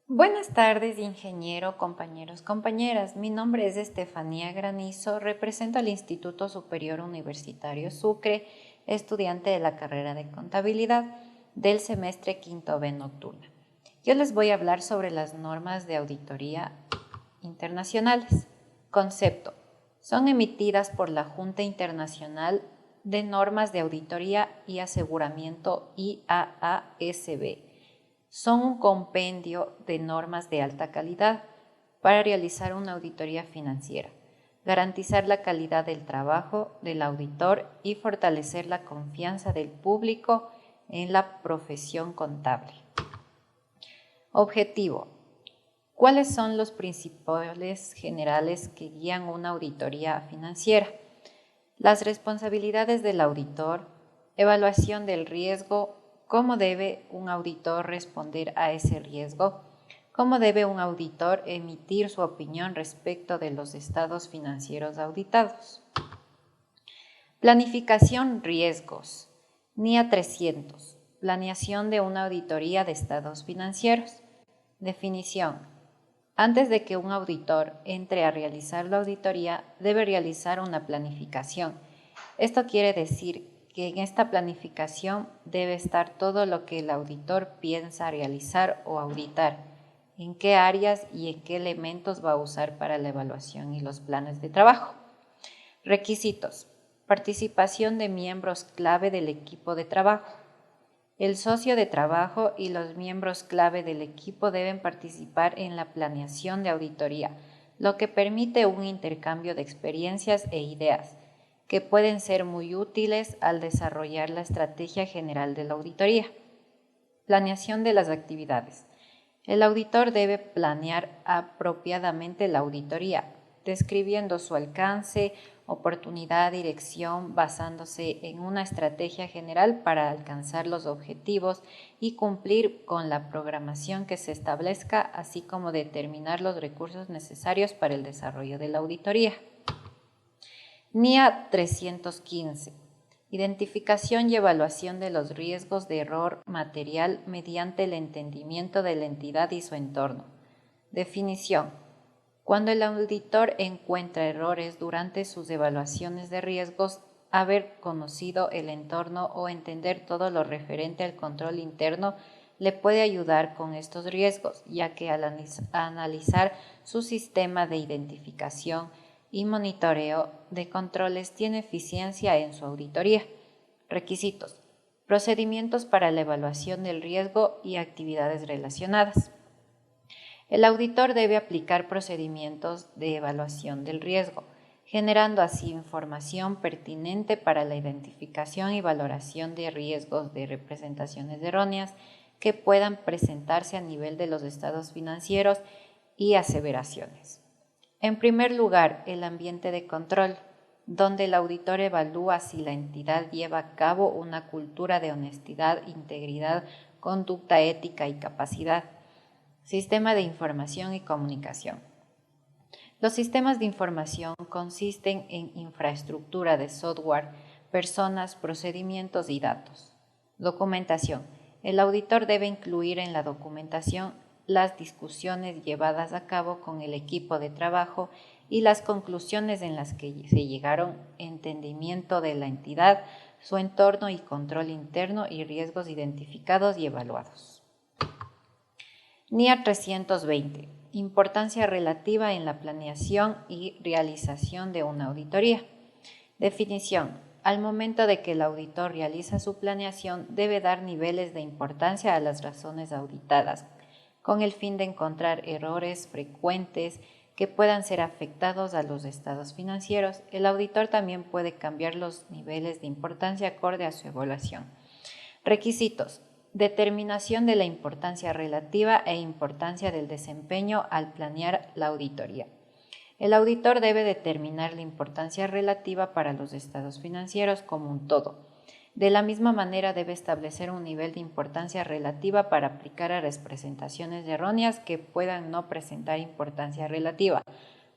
Buenas tardes, ingeniero, compañeros, compañeras. Mi nombre es Estefanía Granizo, represento al Instituto Superior Universitario Sucre, estudiante de la carrera de Contabilidad del semestre quinto B nocturna. Yo les voy a hablar sobre las normas de auditoría internacionales. Concepto. Son emitidas por la Junta Internacional de Normas de Auditoría y Aseguramiento IAASB. Son un compendio de normas de alta calidad para realizar una auditoría financiera, garantizar la calidad del trabajo del auditor y fortalecer la confianza del público en la profesión contable. Objetivo. ¿Cuáles son los principios generales que guían una auditoría financiera? Las responsabilidades del auditor, evaluación del riesgo, cómo debe un auditor responder a ese riesgo, cómo debe un auditor emitir su opinión respecto de los estados financieros auditados. Planificación riesgos. NIA 300. Planeación de una auditoría de estados financieros. Definición. Antes de que un auditor entre a realizar la auditoría, debe realizar una planificación. Esto quiere decir que en esta planificación debe estar todo lo que el auditor piensa realizar o auditar, en qué áreas y en qué elementos va a usar para la evaluación y los planes de trabajo. Requisitos. Participación de miembros clave del equipo de trabajo. El socio de trabajo y los miembros clave del equipo deben participar en la planeación de auditoría, lo que permite un intercambio de experiencias e ideas, que pueden ser muy útiles al desarrollar la estrategia general de la auditoría. Planeación de las actividades. El auditor debe planear apropiadamente la auditoría, describiendo su alcance, oportunidad, dirección, basándose en una estrategia general para alcanzar los objetivos y cumplir con la programación que se establezca, así como determinar los recursos necesarios para el desarrollo de la auditoría. NIA 315. Identificación y evaluación de los riesgos de error material mediante el entendimiento de la entidad y su entorno. Definición. Cuando el auditor encuentra errores durante sus evaluaciones de riesgos, haber conocido el entorno o entender todo lo referente al control interno le puede ayudar con estos riesgos, ya que al analizar su sistema de identificación y monitoreo de controles tiene eficiencia en su auditoría. Requisitos. Procedimientos para la evaluación del riesgo y actividades relacionadas. El auditor debe aplicar procedimientos de evaluación del riesgo, generando así información pertinente para la identificación y valoración de riesgos de representaciones erróneas que puedan presentarse a nivel de los estados financieros y aseveraciones. En primer lugar, el ambiente de control, donde el auditor evalúa si la entidad lleva a cabo una cultura de honestidad, integridad, conducta ética y capacidad. Sistema de información y comunicación. Los sistemas de información consisten en infraestructura de software, personas, procedimientos y datos. Documentación. El auditor debe incluir en la documentación las discusiones llevadas a cabo con el equipo de trabajo y las conclusiones en las que se llegaron, entendimiento de la entidad, su entorno y control interno y riesgos identificados y evaluados. NIA 320. Importancia relativa en la planeación y realización de una auditoría. Definición. Al momento de que el auditor realiza su planeación, debe dar niveles de importancia a las razones auditadas, con el fin de encontrar errores frecuentes que puedan ser afectados a los estados financieros. El auditor también puede cambiar los niveles de importancia acorde a su evaluación. Requisitos. Determinación de la importancia relativa e importancia del desempeño al planear la auditoría. El auditor debe determinar la importancia relativa para los estados financieros como un todo. De la misma manera debe establecer un nivel de importancia relativa para aplicar a representaciones erróneas que puedan no presentar importancia relativa,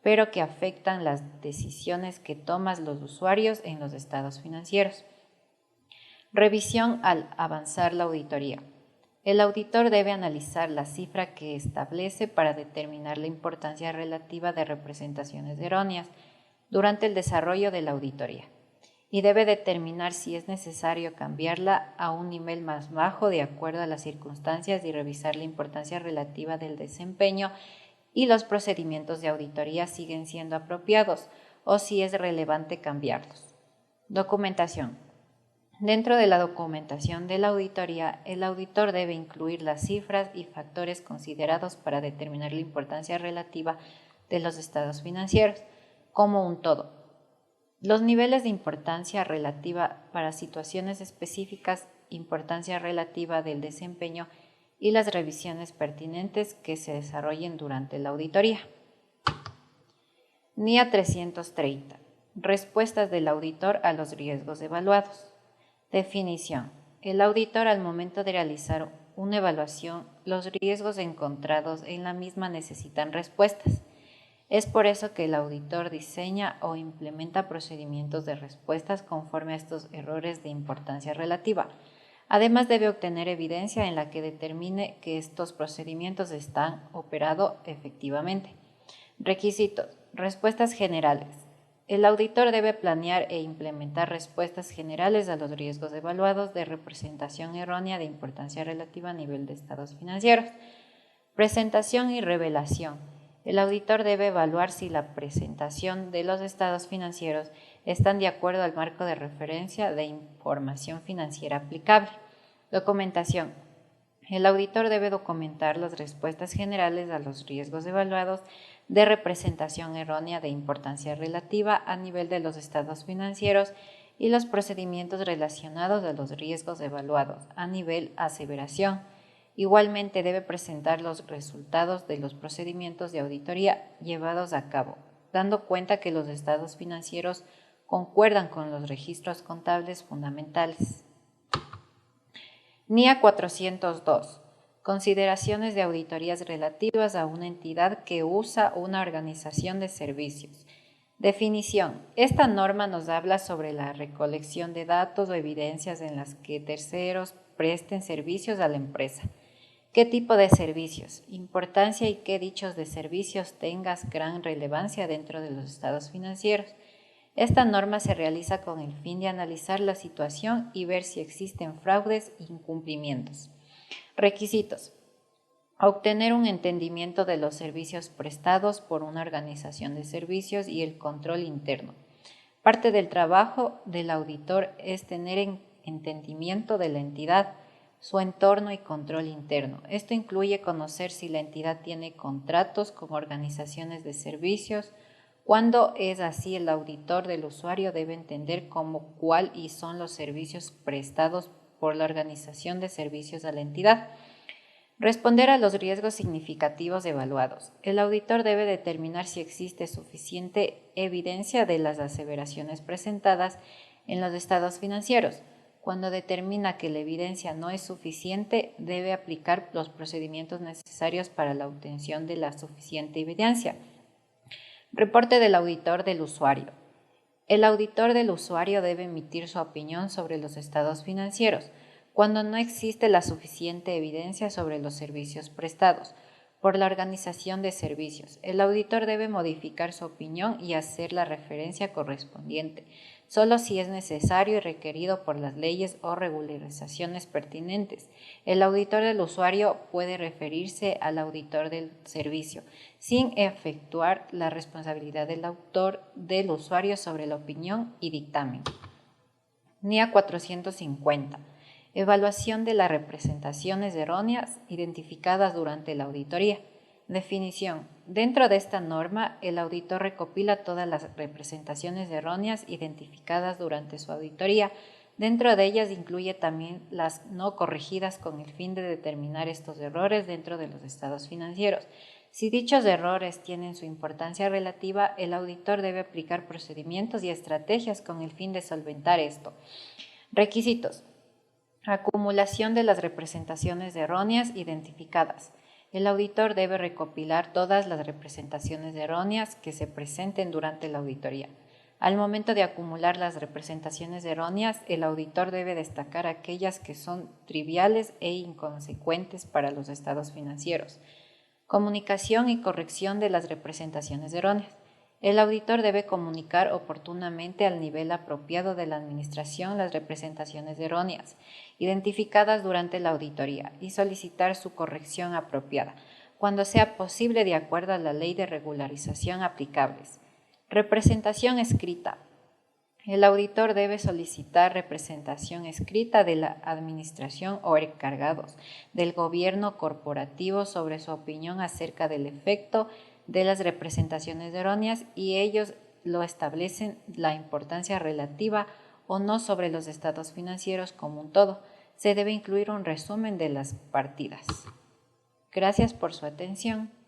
pero que afectan las decisiones que toman los usuarios en los estados financieros. Revisión al avanzar la auditoría. El auditor debe analizar la cifra que establece para determinar la importancia relativa de representaciones erróneas durante el desarrollo de la auditoría y debe determinar si es necesario cambiarla a un nivel más bajo de acuerdo a las circunstancias y revisar la importancia relativa del desempeño y los procedimientos de auditoría siguen siendo apropiados o si es relevante cambiarlos. Documentación. Dentro de la documentación de la auditoría, el auditor debe incluir las cifras y factores considerados para determinar la importancia relativa de los estados financieros como un todo. Los niveles de importancia relativa para situaciones específicas, importancia relativa del desempeño y las revisiones pertinentes que se desarrollen durante la auditoría. NIA 330. Respuestas del auditor a los riesgos evaluados. Definición. El auditor, al momento de realizar una evaluación, los riesgos encontrados en la misma necesitan respuestas. Es por eso que el auditor diseña o implementa procedimientos de respuestas conforme a estos errores de importancia relativa. Además, debe obtener evidencia en la que determine que estos procedimientos están operados efectivamente. Requisitos. Respuestas generales. El auditor debe planear e implementar respuestas generales a los riesgos evaluados de representación errónea de importancia relativa a nivel de estados financieros. Presentación y revelación. El auditor debe evaluar si la presentación de los estados financieros están de acuerdo al marco de referencia de información financiera aplicable. Documentación. El auditor debe documentar las respuestas generales a los riesgos evaluados de representación errónea de importancia relativa a nivel de los estados financieros y los procedimientos relacionados a los riesgos evaluados a nivel aseveración. Igualmente debe presentar los resultados de los procedimientos de auditoría llevados a cabo, dando cuenta que los estados financieros concuerdan con los registros contables fundamentales. NIA 402. Consideraciones de auditorías relativas a una entidad que usa una organización de servicios. Definición. Esta norma nos habla sobre la recolección de datos o evidencias en las que terceros presten servicios a la empresa. ¿Qué tipo de servicios? Importancia y que dichos de servicios tengan gran relevancia dentro de los estados financieros. Esta norma se realiza con el fin de analizar la situación y ver si existen fraudes e incumplimientos. Requisitos. Obtener un entendimiento de los servicios prestados por una organización de servicios y el control interno. Parte del trabajo del auditor es tener entendimiento de la entidad, su entorno y control interno. Esto incluye conocer si la entidad tiene contratos con organizaciones de servicios. Cuando es así, el auditor del usuario debe entender cómo, cuál y son los servicios prestados por la organización de servicios a la entidad. Responder a los riesgos significativos evaluados. El auditor debe determinar si existe suficiente evidencia de las aseveraciones presentadas en los estados financieros. Cuando determina que la evidencia no es suficiente, debe aplicar los procedimientos necesarios para la obtención de la suficiente evidencia. Reporte del auditor del usuario. El auditor del usuario debe emitir su opinión sobre los estados financieros cuando no existe la suficiente evidencia sobre los servicios prestados por la organización de servicios. El auditor debe modificar su opinión y hacer la referencia correspondiente, solo si es necesario y requerido por las leyes o regularizaciones pertinentes. El auditor del usuario puede referirse al auditor del servicio, sin efectuar la responsabilidad del autor del usuario sobre la opinión y dictamen. NIA 450. Evaluación de las representaciones erróneas identificadas durante la auditoría. Definición. Dentro de esta norma, el auditor recopila todas las representaciones erróneas identificadas durante su auditoría. Dentro de ellas incluye también las no corregidas con el fin de determinar estos errores dentro de los estados financieros. Si dichos errores tienen su importancia relativa, el auditor debe aplicar procedimientos y estrategias con el fin de solventar esto. Requisitos. Acumulación de las representaciones erróneas identificadas. El auditor debe recopilar todas las representaciones erróneas que se presenten durante la auditoría. Al momento de acumular las representaciones erróneas, el auditor debe destacar aquellas que son triviales e inconsecuentes para los estados financieros. Comunicación y corrección de las representaciones erróneas. El auditor debe comunicar oportunamente al nivel apropiado de la administración las representaciones erróneas, identificadas durante la auditoría, y solicitar su corrección apropiada, cuando sea posible de acuerdo a la ley de regularización aplicables. Representación escrita. El auditor debe solicitar representación escrita de la administración o encargados del gobierno corporativo sobre su opinión acerca del efecto de las representaciones erróneas, y ellos lo establecen la importancia relativa o no sobre los estados financieros como un todo. Se debe incluir un resumen de las partidas. Gracias por su atención.